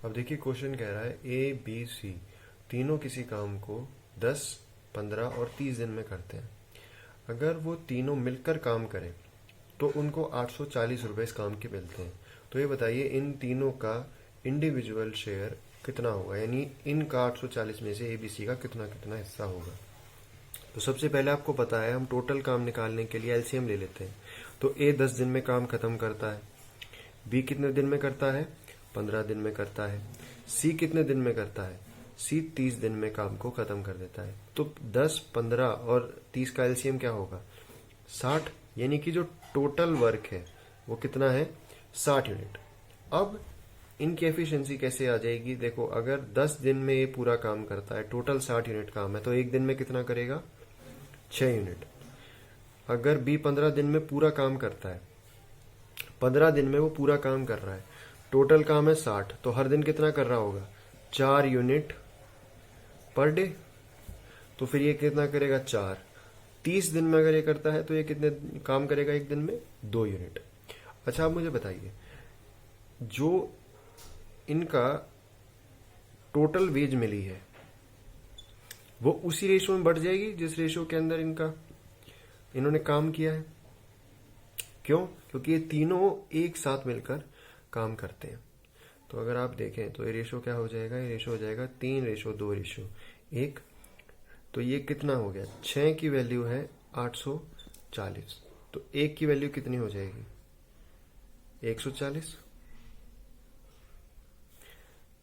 अब देखिए क्वेश्चन कह रहा है ए बी सी तीनों किसी काम को 10, 15 और 30 दिन में करते हैं। अगर वो तीनों मिलकर काम करें तो उनको 840 रुपये इस काम के मिलते हैं। तो ये बताइए इन तीनों का इंडिविजुअल शेयर कितना होगा, यानी इनका 840 में से ए बी सी का कितना कितना हिस्सा होगा। तो सबसे पहले आपको पता है हम टोटल काम निकालने के लिए एलसीएम ले लेते हैं। तो ए 10 दिन में काम खत्म करता है, बी कितने दिन में करता है, 15 दिन में करता है, सी कितने दिन में करता है, सी 30 दिन में काम को खत्म कर देता है। तो 10, 15 और 30 का एलसीएम क्या होगा, 60, यानी कि जो टोटल वर्क है वो कितना है, 60 यूनिट। अब इनकी एफिशिएंसी कैसे आ जाएगी, देखो अगर 10 दिन में ये पूरा काम करता है, टोटल 60 यूनिट काम है, तो एक दिन में कितना करेगा, 6 यूनिट। अगर बी 15 दिन में पूरा काम करता है, 15 दिन में वो पूरा काम कर रहा है, टोटल काम है 60, तो हर दिन कितना कर रहा होगा, 4 यूनिट पर डे। तो फिर ये कितना करेगा, 4। 30 दिन में अगर ये करता है तो ये कितने काम करेगा एक दिन में, 2 यूनिट। अच्छा आप मुझे बताइए जो इनका टोटल वेज मिली है वो उसी रेशो में बढ़ जाएगी जिस रेशो के अंदर इन्होंने काम किया है। क्यों, क्योंकि ये तीनों एक साथ मिलकर काम करते हैं। तो अगर आप देखें तो ये रेशो क्या हो जाएगा, ये रेशो हो जाएगा 3:2:1। तो ये कितना हो गया, 6 की वैल्यू है 840, तो 1 की वैल्यू कितनी हो जाएगी, 140।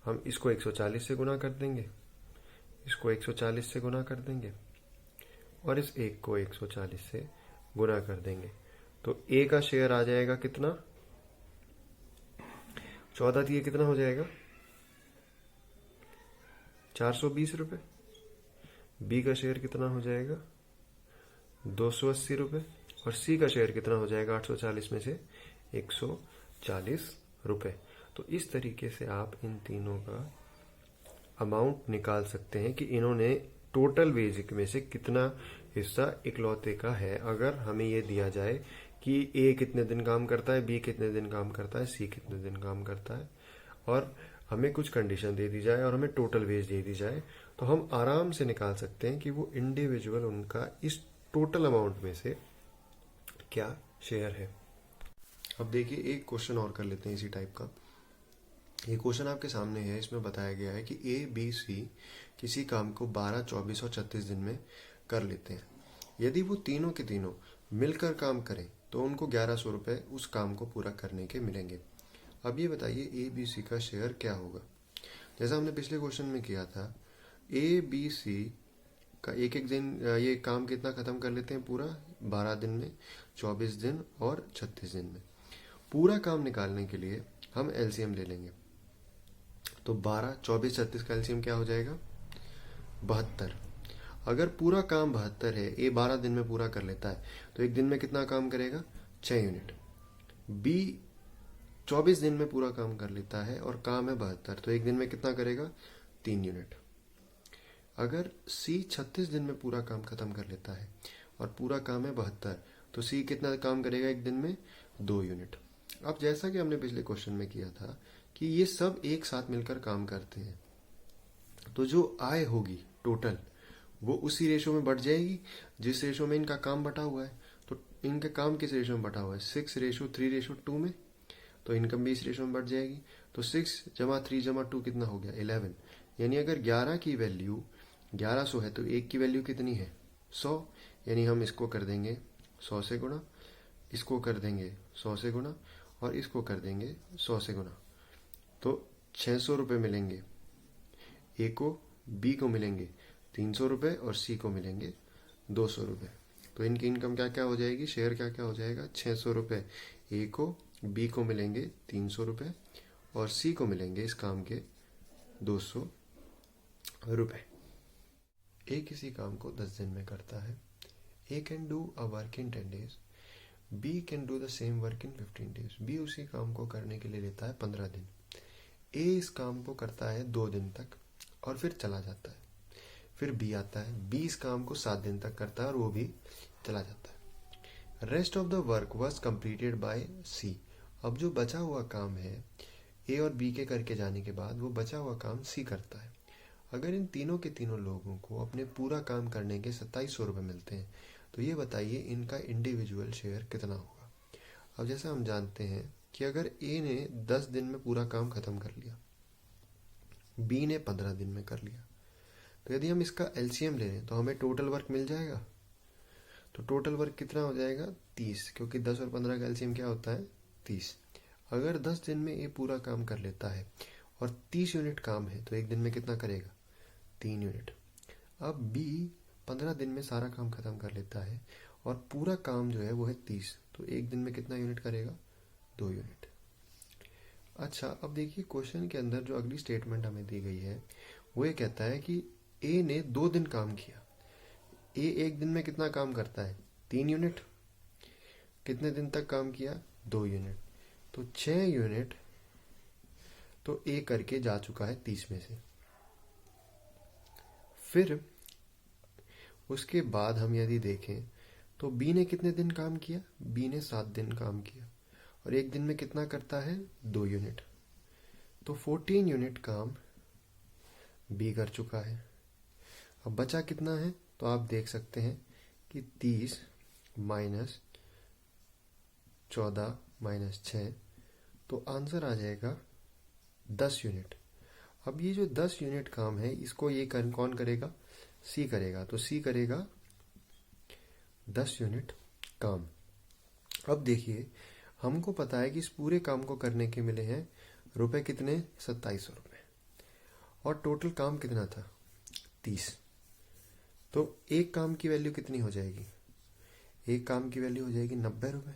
हम इसको 140 से गुना कर देंगे, इसको 140 से गुना कर देंगे और इस एक को 140 से गुना कर देंगे। तो ए का शेयर आ जाएगा कितना, 14 थी, ये कितना हो जाएगा, 420 रुपये। बी का शेयर कितना हो जाएगा, 280 रुपये। और सी का शेयर कितना हो जाएगा, 840 में से 140 रुपये। तो इस तरीके से आप इन तीनों का अमाउंट निकाल सकते हैं कि इन्होंने टोटल वेज में से कितना हिस्सा इकलौते का है। अगर हमें ये दिया जाए कि ए कितने दिन काम करता है, बी कितने दिन काम करता है, सी कितने दिन काम करता है, और हमें कुछ कंडीशन दे दी जाए और हमें टोटल वेज दे दी जाए, तो हम आराम से निकाल सकते हैं कि वो इंडिविजुअल उनका इस टोटल अमाउंट में से क्या शेयर है। अब देखिए एक क्वेश्चन और कर लेते हैं इसी टाइप का। ये क्वेश्चन आपके सामने है, इसमें बताया गया है कि ए बी सी किसी काम को 12, 24 और 36 दिन में कर लेते हैं। यदि वो तीनों के तीनों मिलकर काम करें तो उनको 1100 रुपये उस काम को पूरा करने के मिलेंगे। अब ये बताइए ए बी सी का शेयर क्या होगा। जैसा हमने पिछले क्वेश्चन में किया था, ए बी सी का एक एक दिन ये काम कितना खत्म कर लेते हैं, पूरा 12 दिन में, 24 दिन और 36 दिन में। पूरा काम निकालने के लिए हम एलसीएम ले लेंगे। तो 12, 24, 36 का एलसीएम क्या हो जाएगा, 72। अगर पूरा काम 72 है, ए 12 दिन में पूरा कर लेता है, तो एक दिन में कितना काम करेगा, 6 यूनिट। बी 24 दिन में पूरा काम कर लेता है और काम है 72, तो एक दिन में कितना करेगा, 3 यूनिट। अगर सी 36 दिन में पूरा काम खत्म कर लेता है और पूरा काम है 72, तो सी कितना काम करेगा एक दिन में, 2 यूनिट। अब जैसा कि हमने पिछले क्वेश्चन में किया था कि ये सब एक साथ मिलकर काम करते हैं, तो जो आय होगी टोटल वो उसी रेशो में बढ़ जाएगी जिस रेशो में इनका काम बटा हुआ है। तो इनका काम किस रेशो में बटा हुआ है, 6:3:2 में, तो इनकम भी इस रेशो में बढ़ जाएगी। तो 6 जमा 3 जमा 2 कितना हो गया, 11। यानी अगर 11 की वैल्यू 1100 है तो 1 की वैल्यू कितनी है, 100। यानी हम इसको कर देंगे 100 से गुणा, इसको कर देंगे 100 से गुणा और इसको कर देंगे 100 से गुणा। तो 600 रुपये मिलेंगे ए को, बी को मिलेंगे 300 रुपये और सी को मिलेंगे 200 रुपये। तो इनकी इनकम क्या क्या हो जाएगी, शेयर क्या क्या हो जाएगा, 600 रुपये ए को, बी को मिलेंगे 300 रुपये और सी को मिलेंगे इस काम के 200 रुपये। ए किसी काम को 10 दिन में करता है। A can do a work in 10 days, B can do the same work in 15 days। B उसी काम को करने के लिए लेता है 15 दिन। ए इस काम को करता है 2 दिन तक और फिर चला जाता है। फिर बी आता है, बी इस काम को 7 दिन तक करता है और वो भी चला जाता है। Rest of the work was completed by C. अब जो बचा हुआ काम है ए और बी के करके जाने के बाद वो बचा हुआ काम सी करता है। अगर इन तीनों के तीनों लोगों को अपने पूरा काम करने के 2700 रुपये मिलते हैं, तो ये बताइए इनका इंडिविजुअल शेयर कितना होगा। अब जैसा हम जानते हैं कि अगर ए ने 10 दिन में पूरा काम खत्म कर लिया, बी ने 15 दिन में कर लिया, तो यदि हम इसका एलसीएम ले लें तो हमें टोटल वर्क मिल जाएगा। तो टोटल वर्क कितना हो जाएगा? 30, क्योंकि 10 और 15 का एलसीएम क्या होता है? 30। अगर 10 दिन में ये पूरा काम कर लेता है और 30 यूनिट काम है, तो एक दिन में कितना करेगा? 3 यूनिट। अब बी 15 दिन में सारा काम खत्म कर लेता है और पूरा काम जो है वो है 30, तो एक दिन में कितना यूनिट करेगा? 2 यूनिट। अच्छा, अब देखिए क्वेश्चन के अंदर जो अगली स्टेटमेंट हमें दी गई है वो ये कहता है कि ए ने 2 दिन काम किया। ए एक दिन में कितना काम करता है? 3 यूनिट। कितने दिन तक काम किया? 2 यूनिट। तो 6 यूनिट तो ए करके जा चुका है 30 में से। फिर उसके बाद हम यदि देखें तो बी ने कितने दिन काम किया? बी ने 7 दिन काम किया और एक दिन में कितना करता है? 2 यूनिट। तो 14 यूनिट काम बी कर चुका है। अब बचा कितना है? तो आप देख सकते हैं कि 30 माइनस 14 माइनस 6, तो आंसर आ जाएगा 10 यूनिट। अब ये जो 10 यूनिट काम है इसको ये कौन करेगा? सी करेगा। तो सी करेगा 10 यूनिट काम। अब देखिए हमको पता है कि इस पूरे काम को करने के मिले हैं रुपए कितने? 2700 रुपये। और टोटल काम कितना था? 30। तो एक काम की वैल्यू कितनी हो जाएगी? एक काम की वैल्यू हो जाएगी 90 रुपये।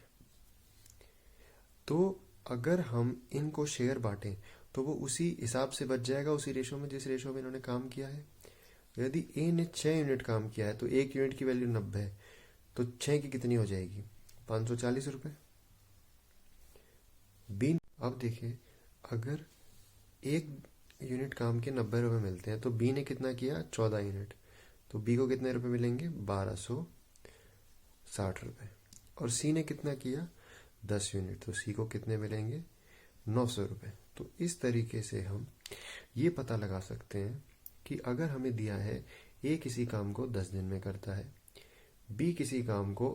तो अगर हम इनको शेयर बांटें तो वो उसी हिसाब से बच जाएगा, उसी रेशो में जिस रेशो में इन्होंने काम किया है। यदि ए ने 6 यूनिट काम किया है तो एक यूनिट की वैल्यू 90 है, तो 6 की कितनी हो जाएगी? 540 रुपये। बी, अब देखिए अगर एक यूनिट काम के 90 रुपये मिलते हैं तो बी ने कितना किया? 14 यूनिट। तो बी को कितने रुपए मिलेंगे? 1260 रुपये। और सी ने कितना किया? 10 यूनिट। तो सी को कितने मिलेंगे? 900 रुपये। तो इस तरीके से हम ये पता लगा सकते हैं कि अगर हमें दिया है ए किसी काम को 10 दिन में करता है, बी किसी काम को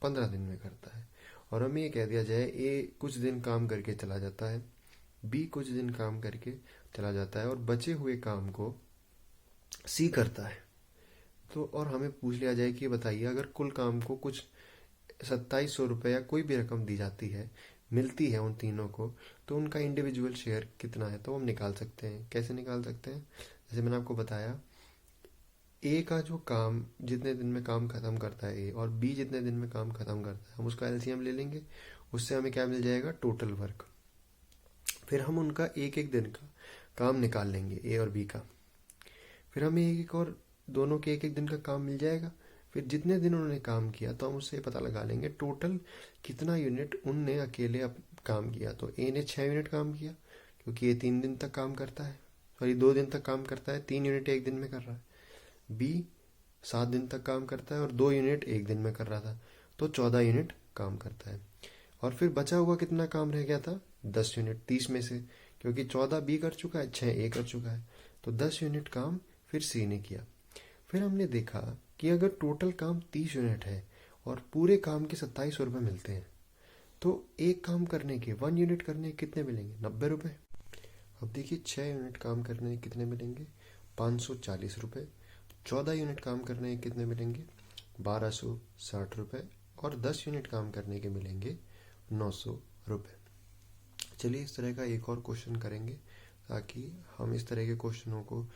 15 दिन में करता है, और हमें ये कह दिया जाए ए कुछ दिन काम करके चला जाता है, बी कुछ दिन काम करके चला जाता है और बचे हुए काम को सी करता है, तो और हमें पूछ लिया जाए कि बताइए अगर कुल काम को कुछ 2700 रुपये या कोई भी रकम दी जाती है, मिलती है उन तीनों को, तो उनका इंडिविजुअल शेयर कितना है? तो हम निकाल सकते हैं। कैसे निकाल सकते हैं? जैसे मैंने आपको बताया, ए का जो काम जितने दिन में काम खत्म करता है ए, और बी जितने दिन में काम खत्म करता है, हम उसका एलसीएम ले लेंगे। उससे हमें क्या मिल जाएगा? Total work. फिर हम उनका एक एक दिन का काम निकाल लेंगे, ए और बी का। फिर हमें एक और दोनों के एक एक दिन का काम मिल जाएगा। फिर जितने दिन उन्होंने काम किया तो हम उससे पता लगा लेंगे टोटल कितना यूनिट उनने अकेले काम किया। तो ए ने 6 यूनिट काम किया क्योंकि ये 3 दिन तक काम करता है, सॉरी 2 दिन तक काम करता है, 3 यूनिट एक दिन में कर रहा है। बी 7 दिन तक काम करता है और 2 यूनिट एक दिन में कर रहा था, तो 14 यूनिट काम करता है। और फिर बचा हुआ कितना काम रह गया था? 10 यूनिट 30 में से, क्योंकि 14 बी कर चुका है, 6 ए कर चुका है, तो 10 यूनिट काम फिर सी ने किया। फिर हमने देखा कि अगर टोटल काम 30 यूनिट है और पूरे काम के 2700 रुपये मिलते हैं, तो एक काम करने के 1 यूनिट करने के कितने मिलेंगे? 90 रुपये। अब देखिए 6 यूनिट काम करने के कितने मिलेंगे? 540 रुपये। 14 यूनिट काम करने के कितने मिलेंगे? 1260 रुपये। और 10 यूनिट काम करने के मिलेंगे 900 रुपये। चलिए इस तरह का एक और क्वेश्चन करेंगे ताकि हम इस तरह के क्वेश्चनों को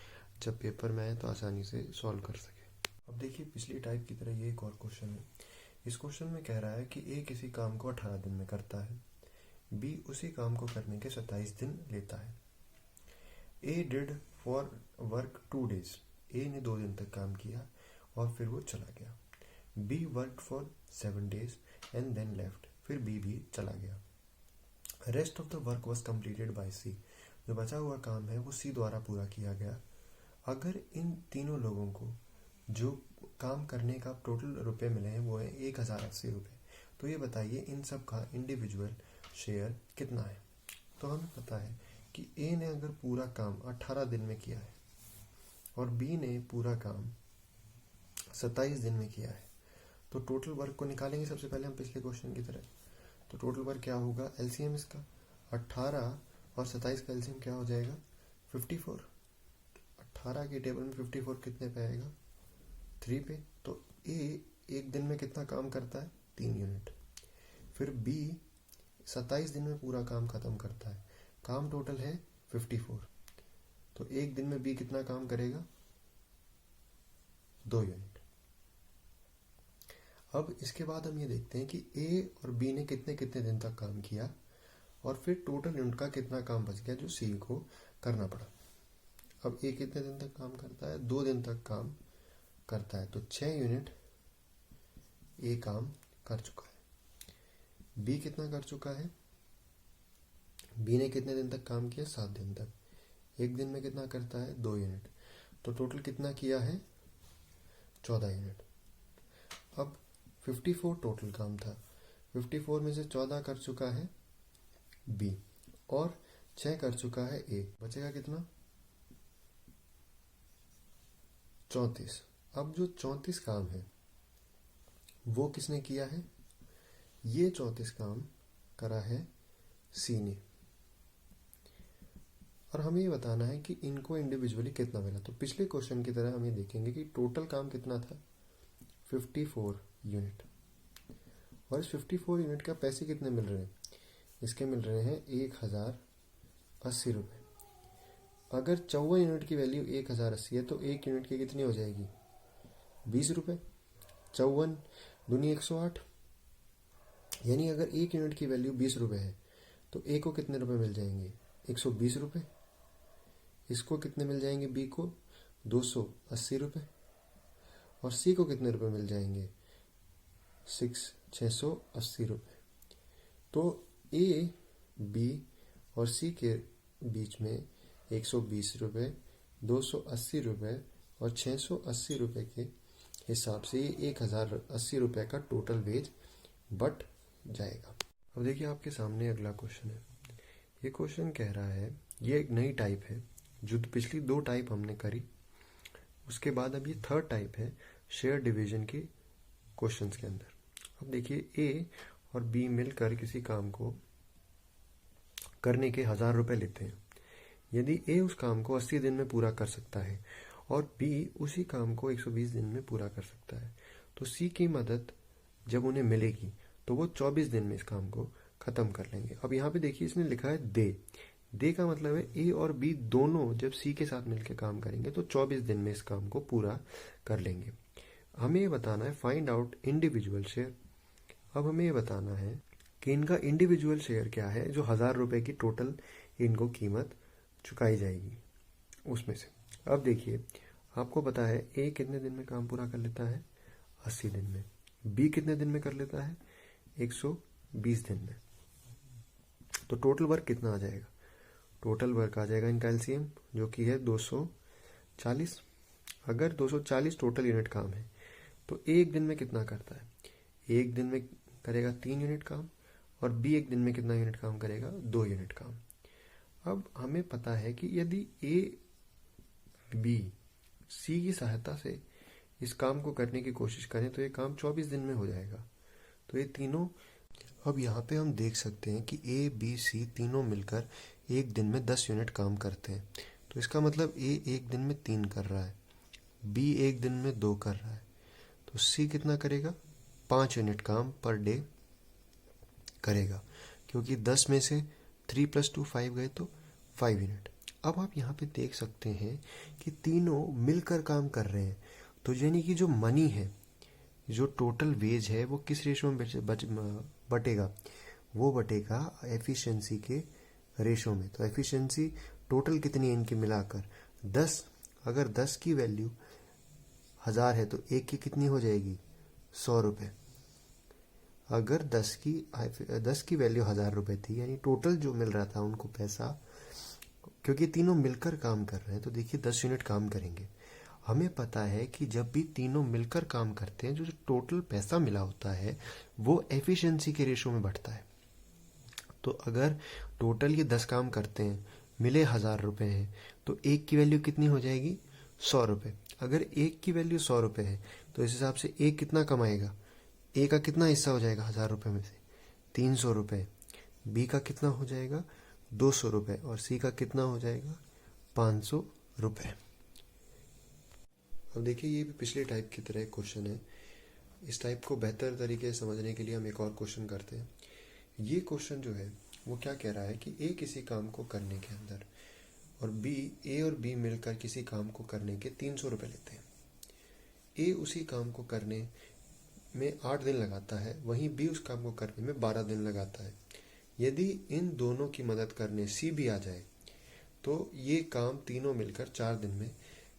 जब पेपर में आए तो आसानी से सॉल्व कर सके। अब देखिए पिछली टाइप की तरह ये एक और क्वेश्चन है। इस क्वेश्चन में कह रहा है कि ए किसी काम को 18 दिन में करता है, बी उसी काम को करने के 27 दिन लेता है। ए डिड फॉर वर्क 2 डेज। ए ने 2 दिन तक काम किया और फिर वो चला गया। B work for 7 days and then left. फिर बी भी चला गया। Rest of the work was completed by C. जो बचा हुआ काम है वो सी द्वारा पूरा किया गया। अगर इन तीनों लोगों को जो काम करने का टोटल रुपए मिले हैं वो है 1080 रुपये, तो ये बताइए इन सब का इंडिविजुअल शेयर कितना है। तो हमें पता है कि ए ने अगर पूरा काम 18 दिन में किया है और बी ने पूरा काम 27 दिन में किया है, तो टोटल वर्क को निकालेंगे सबसे पहले हम पिछले क्वेश्चन की तरह। तो टोटल वर्क क्या होगा, एलसीएम इसका 18 और 27 का एलसीएम क्या हो जाएगा 54। 18 की टेबल में 54 कितने पे आएगा 3 पे। तो ए एक दिन में कितना काम करता है 3 यूनिट। फिर बी 27 दिन में पूरा काम खत्म करता है, काम टोटल है 54। तो एक दिन में बी कितना काम करेगा 2 यूनिट। अब इसके बाद हम ये देखते हैं कि ए और बी ने कितने कितने दिन तक काम किया और फिर टोटल यूनिट का कितना काम बच गया जो सी को करना पड़ा। अब ए कितने दिन तक काम करता है 2 दिन तक काम करता है, तो 6 यूनिट ए काम कर चुका है। बी कितना कर चुका है, बी ने कितने दिन तक काम किया 7 दिन तक, एक दिन में कितना करता है 2 यूनिट। तो टोटल कितना किया है 14 यूनिट। अब 54 टोटल काम था, 54 में से 14 कर चुका है बी और 6 कर चुका है ए, बचेगा कितना 34। अब जो 34 काम है वो किसने किया है, ये 34 काम करा है सी ने। और हमें ये बताना है कि इनको इंडिविजुअली कितना मिला। तो पिछले क्वेश्चन की तरह हम ये देखेंगे कि टोटल काम कितना था 54 यूनिट, और इस 54 यूनिट का पैसे कितने मिल रहे हैं, इसके मिल रहे हैं 1080 रुपये। अगर 54 यूनिट की वैल्यू 1080 है तो एक यूनिट की कितनी हो जाएगी 20 रुपये। 54 दूनी 108, यानी अगर एक यूनिट की वैल्यू 20 रुपये है तो ए को कितने रुपए मिल जाएंगे 120 रुपये। इसको कितने मिल जाएंगे बी को 280 रुपये, और सी को कितने रुपए मिल जाएंगे 680 रुपये। तो ए बी और सी के बीच में 120 रुपये, 280 रुपये और 680 रुपये के हिसाब से ये 1080 रुपये का टोटल वेज बट जाएगा। अब देखिए आपके सामने अगला क्वेश्चन है। ये क्वेश्चन कह रहा है, ये एक नई टाइप है, जो पिछली 2 टाइप हमने करी, उसके बाद अब ये 3rd टाइप है शेयर डिवीजन की क्वेश्चंस के अंदर। अब देखिए ए और बी मिलकर किसी काम को करने के 1000 रुपये लेते हैं। यदि ए उस काम को 80 दिन में पूरा कर सकता है और बी उसी काम को 120 दिन में पूरा कर सकता है, तो सी की मदद जब उन्हें मिलेगी तो वो 24 दिन में इस काम को खत्म कर लेंगे। अब यहाँ पे देखिए इसने लिखा है दे का मतलब है ए और बी दोनों जब सी के साथ मिलकर काम करेंगे तो 24 दिन में इस काम को पूरा कर लेंगे। हमें ये बताना है फाइंड आउट इंडिविजुअल शेयर। अब हमें ये बताना है कि इनका इंडिविजुअल शेयर क्या है, जो 1000 रुपये की टोटल इनको कीमत चुकाई जाएगी उसमें से। अब देखिए आपको पता है ए कितने दिन में काम पूरा कर लेता है 80 दिन में, बी कितने दिन में कर लेता है 120 दिन में। तो टोटल वर्क कितना आ जाएगा, टोटल वर्क आ जाएगा इनका एलसीएम जो कि है 240। अगर 240 टोटल यूनिट काम है तो एक दिन में कितना करता है, एक दिन में करेगा 3 यूनिट काम, और बी एक दिन में कितना यूनिट काम करेगा 2 यूनिट काम। अब हमें पता है कि यदि ए बी सी की सहायता से इस काम को करने की कोशिश करें तो ये काम 24 दिन में हो जाएगा। तो ये तीनों, अब यहाँ पे हम देख सकते हैं कि ए बी सी तीनों मिलकर एक दिन में 10 यूनिट काम करते हैं। तो इसका मतलब ए एक दिन में 3 कर रहा है, बी एक दिन में 2 कर रहा है, तो सी कितना करेगा 5 यूनिट काम पर डे करेगा, क्योंकि 10 में से 3 + 2 5 गए तो 5 यूनिट। अब आप यहाँ पे देख सकते हैं कि तीनों मिलकर काम कर रहे हैं, तो यानी कि जो मनी है, जो टोटल वेज है वो किस रेशो में बटेगा, वो बटेगा एफिशिएंसी के रेशो में। तो एफिशिएंसी टोटल कितनी है इनकी मिलाकर 10। अगर 10 की वैल्यू 1000 है तो एक की कितनी हो जाएगी 100 रुपये। अगर 10 की वैल्यू 1000 रुपये थी, यानी टोटल जो मिल रहा था उनको पैसा, क्योंकि तीनों मिलकर काम कर रहे हैं तो देखिए 10 यूनिट काम करेंगे। हमें पता है कि जब भी तीनों मिलकर काम करते हैं जो टोटल पैसा मिला होता है वो एफिशिएंसी के रेशो में बढ़ता है। तो अगर टोटल ये 10 काम करते हैं, मिले 1000 रुपए हैं, तो एक की वैल्यू कितनी हो जाएगी? 100 रुपये। अगर एक की वैल्यू 100 रुपये है तो इस हिसाब से एक कितना कमाएगा? ए का कितना हिस्सा हो जाएगा 1000 रुपये में से? 300 रुपये। बी का कितना हो जाएगा? 200 रुपये। और सी का कितना हो जाएगा? 500 रुपये। अब देखिए, ये भी पिछले टाइप की तरह क्वेश्चन है। इस टाइप को बेहतर तरीके से समझने के लिए हम एक और क्वेश्चन करते हैं। ये क्वेश्चन जो है वो क्या कह रहा है कि ए किसी काम को करने के अंदर और ए और बी मिलकर किसी काम को करने के 300 रुपये लेते हैं। ए उसी काम को करने में 8 दिन लगाता है, वहीं बी उस काम को करने में 12 दिन लगाता है। यदि इन दोनों की मदद करने सी भी आ जाए तो ये काम तीनों मिलकर 4 दिन में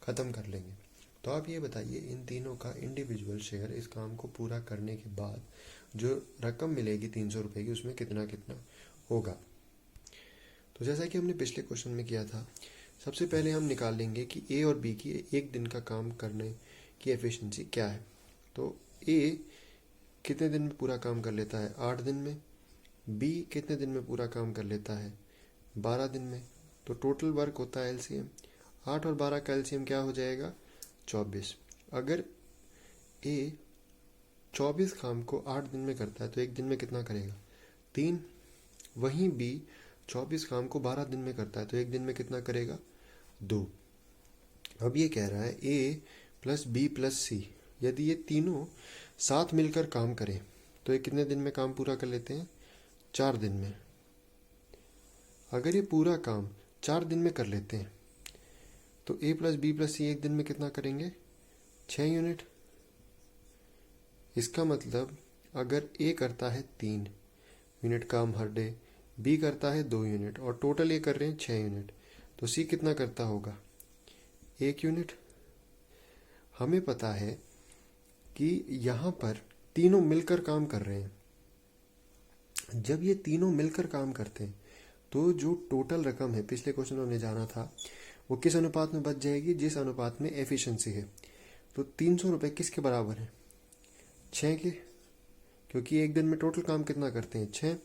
ख़त्म कर लेंगे। तो आप ये बताइए, इन तीनों का इंडिविजुअल शेयर इस काम को पूरा करने के बाद जो रकम मिलेगी 300 रुपये की, उसमें कितना कितना होगा। तो जैसा कि हमने पिछले क्वेश्चन में किया था, सबसे पहले हम निकाल लेंगे कि ए और बी की एक दिन का काम करने की एफिशिएंसी क्या है। तो ए कितने दिन में पूरा काम कर लेता है? 8 दिन में। बी कितने दिन में पूरा काम कर लेता है? 12 दिन में। तो टोटल वर्क होता है एलसीएम। 8 और 12 का एलसीएम क्या हो जाएगा? 24। अगर ए 24 काम को 8 दिन में करता है तो एक दिन में कितना करेगा? 3। वहीं बी 24 काम को 12 दिन में करता है तो एक दिन में कितना करेगा? 2। अब ये कह रहा है ए प्लस बी प्लस सी, यदि ये तीनों साथ मिलकर काम करें तो ये कितने दिन में काम पूरा कर लेते हैं? 4 दिन में। अगर ये पूरा काम 4 दिन में कर लेते हैं तो ए प्लस बी प्लस सी एक दिन में कितना करेंगे? 6 यूनिट। इसका मतलब अगर ए करता है 3 यूनिट काम हर डे, बी करता है 2 यूनिट और टोटल ये कर रहे हैं 6 यूनिट, तो सी कितना करता होगा? 1 यूनिट। हमें पता है कि यहाँ पर तीनों मिलकर काम कर रहे हैं। जब ये तीनों मिलकर काम करते हैं तो जो टोटल रकम है, पिछले क्वेश्चन में हमने जाना था, वो किस अनुपात में बच जाएगी? जिस अनुपात में एफिशिएंसी है। तो 300 रुपये किसके बराबर है? 6 के, क्योंकि एक दिन में टोटल काम कितना करते हैं? 6।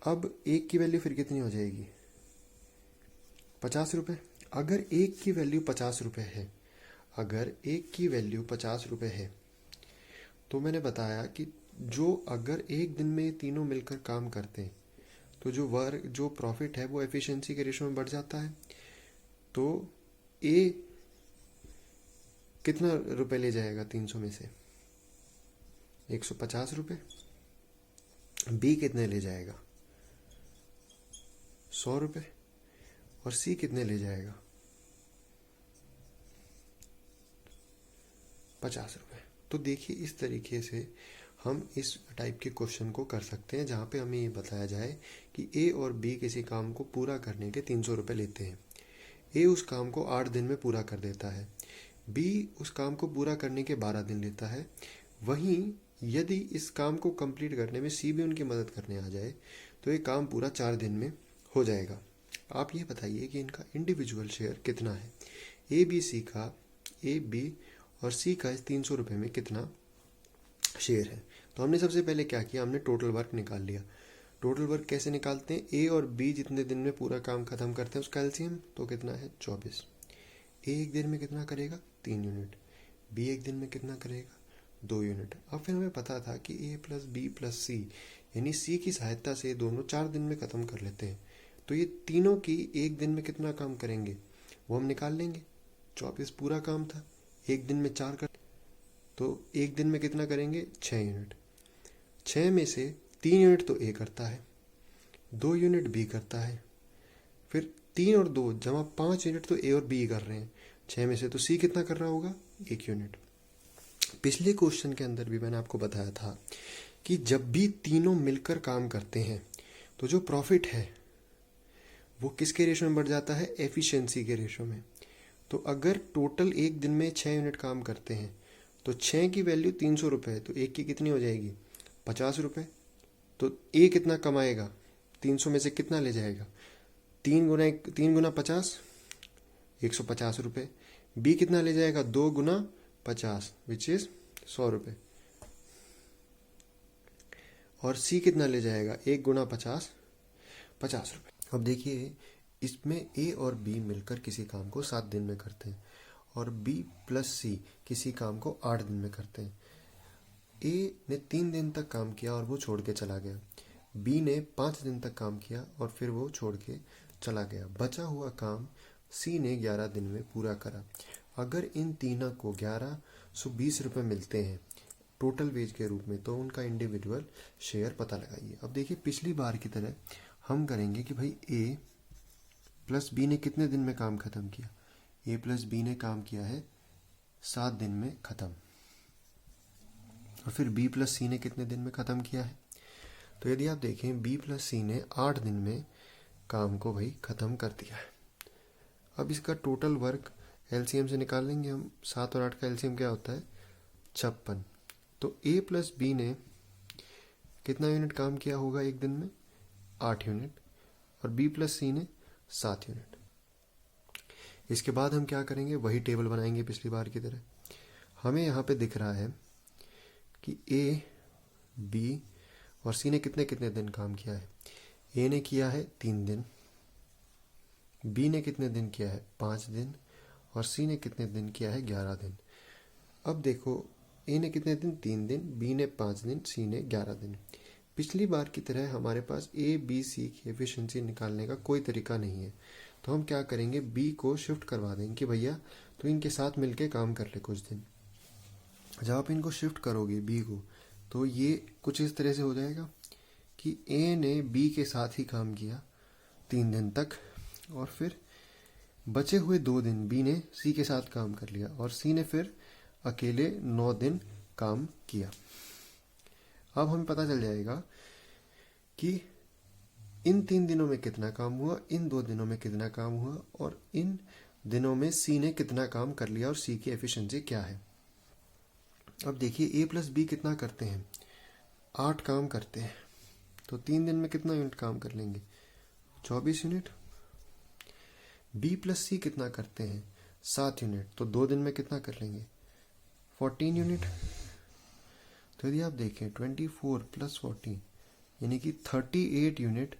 अब एक की वैल्यू फिर कितनी हो जाएगी? 50 रुपये। अगर एक की वैल्यू 50 रुपये है, अगर एक की वैल्यू 50 रुपये है, तो मैंने बताया कि अगर एक दिन में तीनों मिलकर काम करते हैं तो जो प्रॉफिट है वो एफिशिएंसी के रेशो में बढ़ जाता है। तो ए कितना रुपए ले जाएगा 300 में से? 150 रुपये। बी कितने ले जाएगा? 100 रुपये। और सी कितने ले जाएगा? 50 रुपये। तो देखिए, इस तरीके से हम इस टाइप के क्वेश्चन को कर सकते हैं, जहाँ पे हमें ये बताया जाए कि ए और बी किसी काम को पूरा करने के 300 रुपये लेते हैं। ए उस काम को 8 दिन में पूरा कर देता है, बी उस काम को पूरा करने के 12 दिन लेता है। वहीं यदि इस काम को कंप्लीट करने में सी भी उनकी मदद करने आ जाए तो ये काम पूरा 4 दिन में हो जाएगा। आप ये बताइए कि इनका इंडिविजुअल शेयर कितना है? ए बी और सी का इस 300 रुपये में कितना शेयर है? तो हमने सबसे पहले क्या किया? हमने टोटल वर्क निकाल लिया। टोटल वर्क कैसे निकालते हैं? ए और बी जितने दिन में पूरा काम खत्म करते हैं उसका एलसीएम तो कितना है? 24। ए एक दिन में कितना करेगा? 3 यूनिट। बी एक दिन में कितना करेगा? 2 यूनिट। अब फिर हमें पता था कि ए प्लस बी प्लस सी, यानी सी की सहायता से दोनों 4 दिन में खत्म कर लेते हैं। तो ये तीनों की एक दिन में कितना काम करेंगे वो हम निकाल लेंगे। 24 पूरा काम था, एक दिन में 4 कर, तो एक दिन में कितना करेंगे? 6 यूनिट। 6 में से 3 यूनिट तो ए करता है, 2 यूनिट बी करता है, फिर 3 और 2 जमा 5 यूनिट तो ए और बी कर रहे हैं। 6 में से तो सी कितना कर रहा होगा? 1 यूनिट। पिछले क्वेश्चन के अंदर भी मैंने आपको बताया था कि जब भी तीनों मिलकर काम करते हैं तो जो प्रॉफिट है वो किसके रेशो में बढ़ जाता है? एफिशिएंसी के रेशो में। तो अगर टोटल एक दिन में 6 यूनिट काम करते हैं तो 6 की वैल्यू 300 रुपये है, तो एक की कितनी हो जाएगी? 50 रुपये। तो ए कितना कमाएगा? 300 में से कितना ले जाएगा? 3 गुना 50, 150 रुपये। बी कितना ले जाएगा? 2 गुना 50 विच इज 100 रुपये। और सी कितना ले जाएगा? 1 गुना 50 50 रुपये। अब देखिए इसमें ए और बी मिलकर किसी काम को 7 दिन में करते हैं और बी प्लस सी किसी काम को 8 दिन में करते हैं। ए ने 3 दिन तक काम किया और वो छोड़ के चला गया। बी ने 5 दिन तक काम किया और फिर वो छोड़ के चला गया। बचा हुआ काम सी ने 11 दिन में पूरा करा। अगर इन तीनों को 1120 रुपये मिलते हैं टोटल वेज के रूप में तो उनका इंडिविजुअल शेयर पता लगाइए। अब देखिए पिछली बार की तरह हम करेंगे कि भाई ए प्लस बी ने कितने दिन में काम खत्म किया। ए प्लस बी ने काम किया है 7 दिन में खत्म और फिर बी प्लस सी ने कितने दिन में खत्म किया है। तो यदि आप देखें बी प्लस सी ने 8 दिन में काम को भाई खत्म कर दिया है। अब इसका टोटल वर्क एलसीएम से निकाल लेंगे हम। 7 और 8 का एलसीएम क्या होता है 56। तो ए प्लस बी ने कितना यूनिट काम किया होगा एक दिन में 8 यूनिट और बी प्लस सी ने 7 यूनिट। इसके बाद हम क्या करेंगे वही टेबल बनाएंगे पिछली बार की तरह। हमें यहाँ पे दिख रहा है कि ए बी और सी ने कितने कितने दिन काम किया है। ए ने किया है 3 दिन, बी ने कितने दिन किया है 5 दिन और सी ने कितने दिन किया है 11 दिन। अब देखो ए ने कितने दिन 3 दिन, बी ने 5 दिन, सी ने 11 दिन। पिछली बार की तरह हमारे पास ए बी सी की एफिशिएंसी निकालने का कोई तरीका नहीं है। तो हम क्या करेंगे बी को शिफ्ट करवा देंगे कि भैया तो इनके साथ मिलके काम कर ले कुछ दिन। जब आप इनको शिफ्ट करोगे बी को तो ये कुछ इस तरह से हो जाएगा कि ए ने बी के साथ ही काम किया 3 दिन तक और फिर बचे हुए 2 दिन बी ने सी के साथ काम कर लिया और सी ने फिर अकेले 9 दिन काम किया। अब हमें पता चल जाएगा कि इन 3 दिनों में कितना काम हुआ, इन 2 दिनों में कितना काम हुआ और इन दिनों में सी ने कितना काम कर लिया और सी की एफिशिएंसी क्या है। अब देखिए ए प्लस बी कितना करते हैं 8 काम करते हैं तो 3 दिन में कितना यूनिट काम कर लेंगे 24 यूनिट। बी प्लस सी कितना करते हैं 7 यूनिट तो 2 दिन में कितना कर लेंगे 14 यूनिट। तो यदि आप देखें 24 प्लस 14 यानी कि 38 यूनिट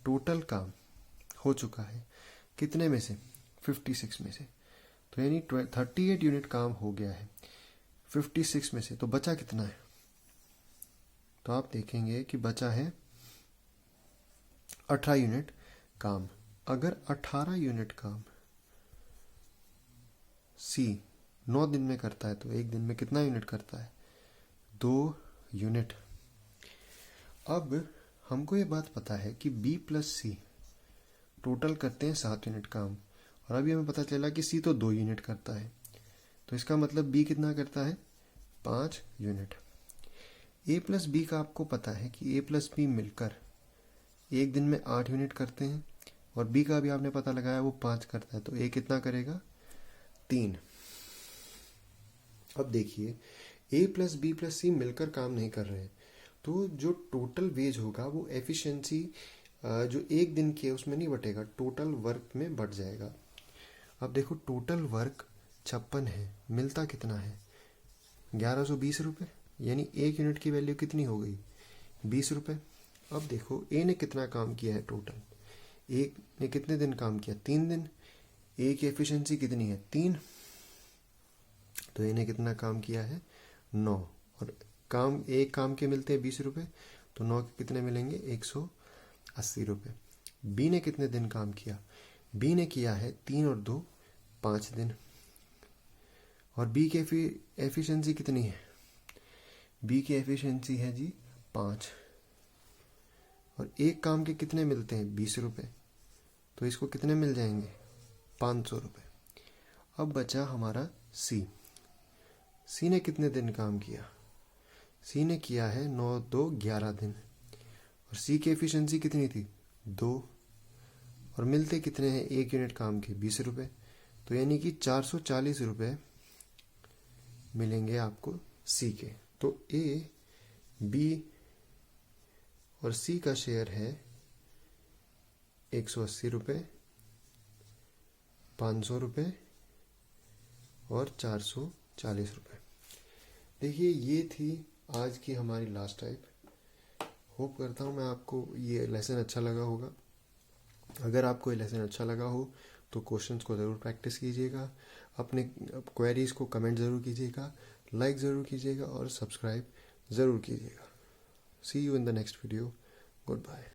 टोटल काम हो चुका है। कितने में से 56 में से। तो यानी 38 यूनिट काम हो गया है 56 में से। तो बचा कितना है तो आप देखेंगे कि बचा है 18 यूनिट काम। अगर 18 यूनिट काम सी 9 दिन में करता है तो एक दिन में कितना यूनिट करता है 2 यूनिट। अब हमको ये बात पता है कि बी प्लस सी टोटल करते हैं 7 यूनिट काम और अभी हमें पता चला कि सी तो 2 यूनिट करता है। तो इसका मतलब बी कितना करता है 5 यूनिट। ए प्लस बी का आपको पता है कि ए प्लस बी मिलकर एक दिन में 8 यूनिट करते हैं और बी का भी आपने पता लगाया वो 5 करता है। तो ए कितना करेगा 3। अब देखिए ए प्लस बी प्लस सी मिलकर काम नहीं कर रहे हैं तो जो टोटल वेज होगा वो एफिशिएंसी जो एक दिन की है उसमें नहीं बटेगा टोटल वर्क में बढ़ जाएगा। अब देखो टोटल वर्क 56 है मिलता कितना है 1120 रुपये यानी 1 यूनिट की वैल्यू कितनी हो गई 20 रुपये। अब देखो ए ने कितना काम किया है टोटल ए ने कितने दिन काम किया 3 दिन। ए की एफिशिएंसी कितनी है 3 तो ए ने कितना काम किया है 9 और काम एक काम के मिलते हैं 20 रुपये तो 9 के कितने मिलेंगे 180 रुपये। बी ने कितने दिन काम किया बी ने किया है 3 और 2 5 दिन और बी की एफिशिएंसी कितनी है बी की एफिशिएंसी है जी 5 और एक काम के कितने मिलते हैं 20 रुपये तो इसको कितने मिल जाएंगे 500 रुपये। अब बचा हमारा सी। सी ने कितने दिन काम किया सी ने किया है 9 2 11 दिन और सी की एफिशिएंसी कितनी थी 2 और मिलते कितने हैं 1 यूनिट काम के 20 रुपये। तो यानी कि 440 रुपये मिलेंगे आपको सी के। तो ए बी और सी का शेयर है 180 रुपये 500 रुपये और 440 रुपये। देखिए ये थी आज की हमारी लास्ट टाइप। होप करता हूँ मैं आपको ये लेसन अच्छा लगा होगा। अगर आपको ये लेसन अच्छा लगा हो तो क्वेश्चंस को ज़रूर प्रैक्टिस कीजिएगा, अपने क्वेरीज को कमेंट ज़रूर कीजिएगा, लाइक ज़रूर कीजिएगा और सब्सक्राइब ज़रूर कीजिएगा। See you in the next video. Good bye.